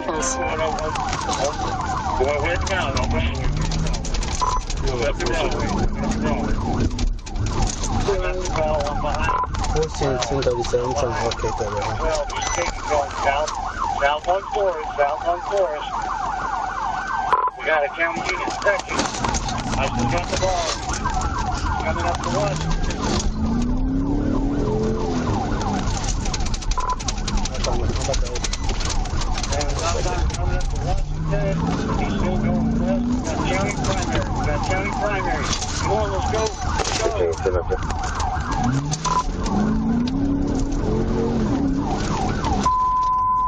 Staples. Going west now. I'm going up the roadway. That's wrong. 14, 1037, I'm trying to locate that right now. Well, he's taking going south on Forrest. We got a county unit section. I still got the ball. Coming up to Washington. Coming up to Washington. He's still going west. We got county primary. Come on, let's go.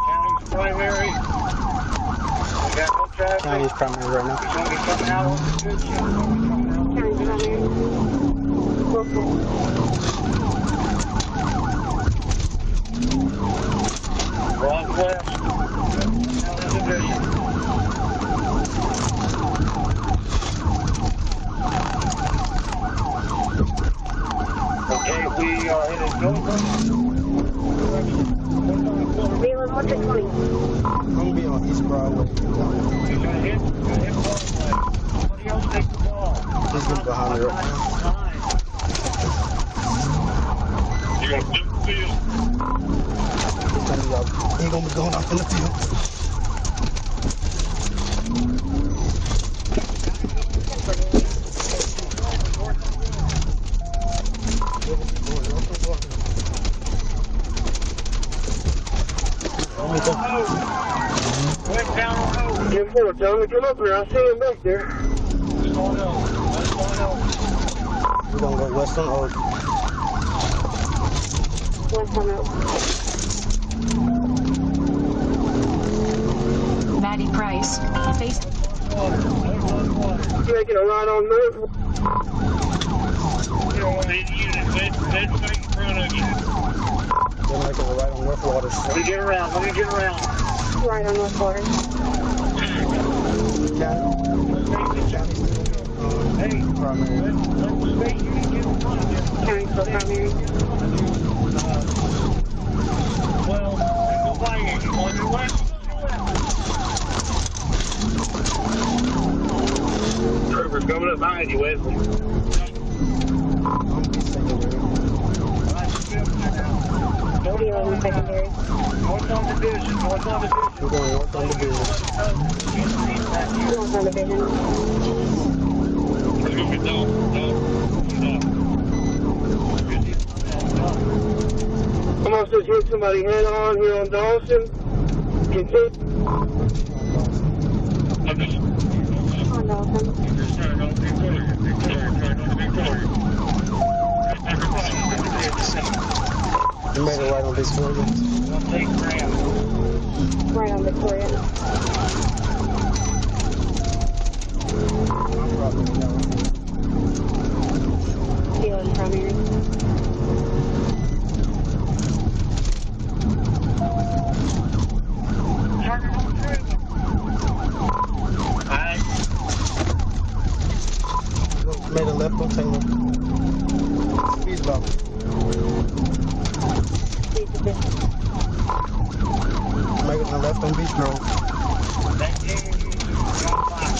County's primary. We got no traffic. County's primary right now. He's going to be coming out on the good shit. Wrong west. Okay, we are headed north. Leland, what's it coming? I'm going to be on East Broadway. He's going to hit Broadway. Somebody else take the ball. He's getting behind me right now. You're going to dip the field. He's going to be going off in the field. Went down the road. Jim Ford, tell him to come up here. I see him back there. What's going on? We're going to go west on Oak. West on Oak. Maddie Price. Face. You making a ride on North? Big unit, bed right in front of you. They're making a right on North Waters. Let me get around. Right on North Water. Hey, Primary. let the state unit get in front of you. County's still primary. Well, go by you. On your left. Trooper's coming up behind you, Wesley. Leland secondary. North on division. We're going north on division. North on division. Let's go get down. Almost just hit somebody head on here on Dawson. Continue. I'm just On Dawson. trying to Victoria. You made it right on Victoria. I'll take Graham. Right on Victoria. Leland primary. Alright. Made a left on Taylor. Speed bump. Making a left on Beach Grove. That game got fired.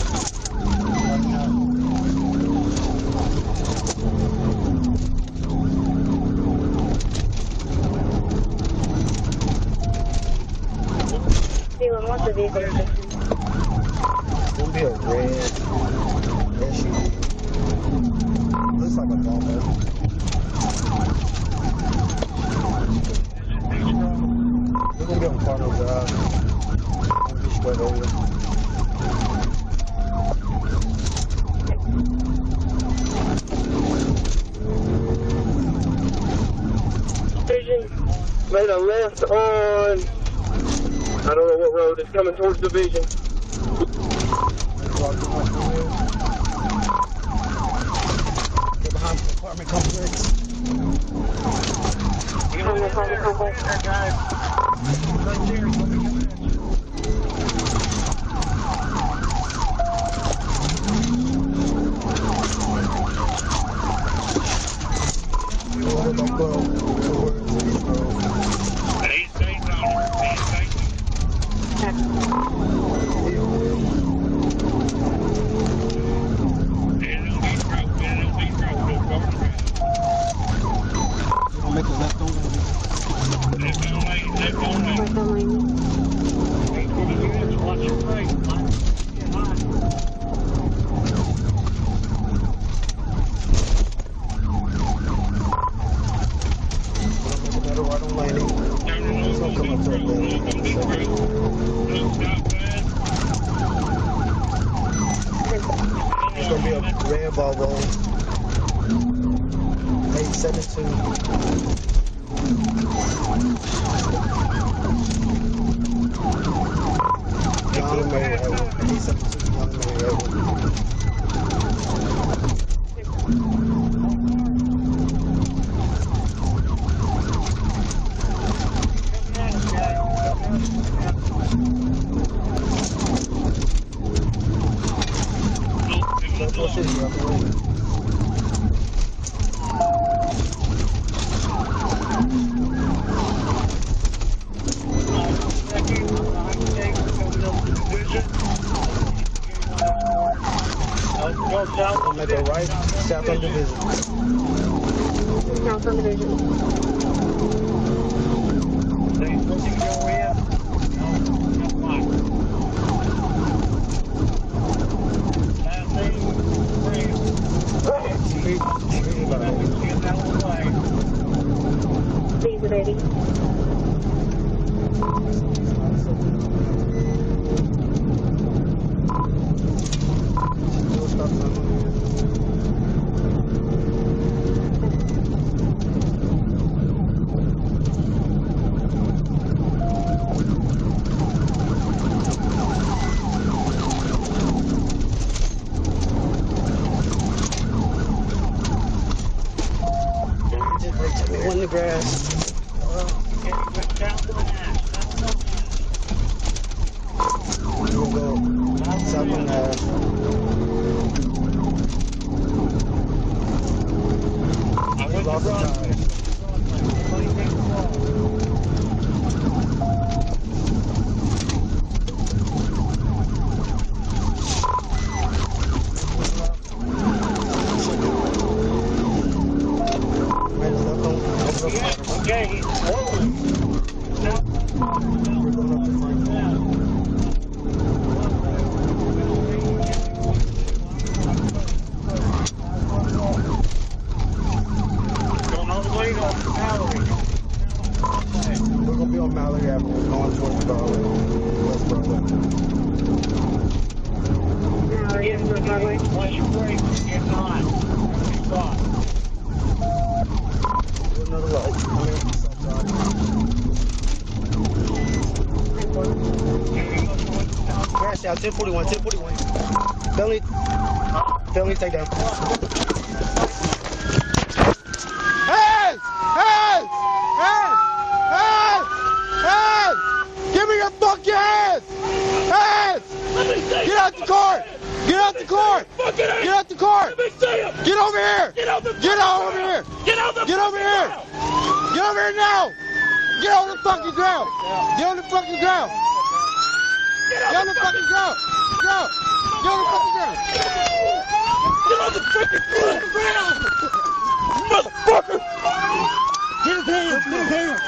Leland, what's the vehicle description? It's gonna be a red SUV. Looks like a Volvo. We're gonna be on Cardinal Drive. On Beach Grove area. Division made a left on, I don't know what road, it's coming towards Division. They're behind the apartment complex. You know, there, guys. Right there. Right Make a left on Watch your brake. Get hot. right on landing. It's gonna come up to It's gonna be a red Volvo 872. John and Mary Edward. 872 John and Mary Edward. I'll make a right, south on division. South on division. Please, lady. In the grass. We'll go south on that. I lost the time. Okay, he's rolling. Going all the way to Mallory. We're going to be on Mallory Avenue, going towards Broadway, West Broadway. Mallory Avenue, Broadway. Watch your brakes. Get not. Stop. Another light. Crash out, 1041, 1041. Felony, take down. Hey! Hey! Hey! Hey! Hey! Give me your fucking hands! Hands! Get out the car! Get out the car! Get out the car! Get over here! Get over here! Get over here! Get over here now! Get on the fucking ground! Get on the fucking ground! Get on the fucking ground! Go! Get on the fucking ground! Get on the fucking ground! Motherfucker! Get his hands! Get his hands!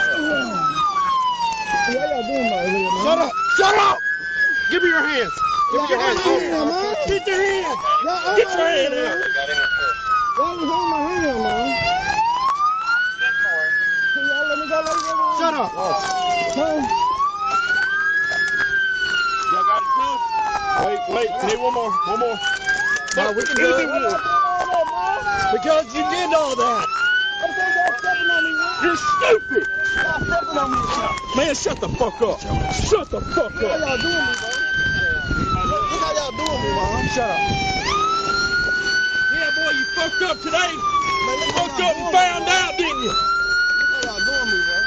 What y'all doing out here, man? Shut up! Shut up! Give me your hands! Give me your hands! Get your hand! Get your hand out! Y'all was on my hand, man. Y'all let me go. Shut up! Huh? Y'all got it too? Wait, need one more. No, we can do it. Because you did all that. You're stupid. Man, shut the fuck up. Shut the fuck up. How y'all doing me, bro? Look how y'all doing me, Mom. Shut up. Yeah, boy, you fucked up today. You fucked up and found out, didn't you? Look how y'all doing me, bro.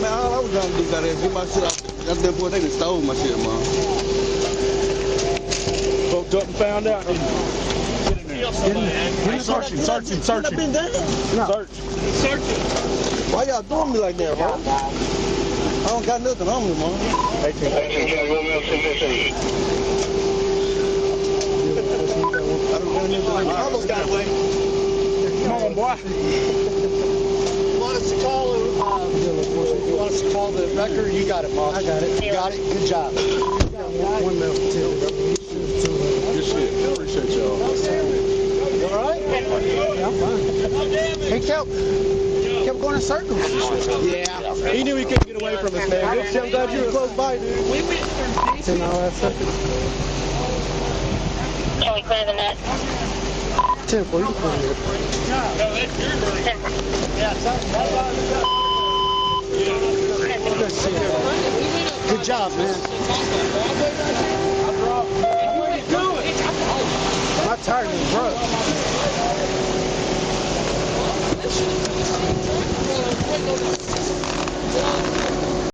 Man, all I was trying to do is get my shit off. That's that boy, they done stole my shit, man. Fucked up and found out, didn't you? Search him. I've been down. Search him. Why y'all doing me like that, bro? don't got nothing on me, man. 18 County, Romeo, City City. I don't got nothing on me. Almost got away. Come on, boy. You want us to call the record? You got it, Boss. I got it. You got it? Good job. 1 minute, 10. Good shit. Appreciate y'all. You all right? Yeah, I'm fine. He kept going in circles. Yeah. He knew he couldn't get away from us, man. I'm glad you were close by, dude. And all that stuff. Can we clear the net? 10 for you. Good job, man. What are you doing? My tire is broke.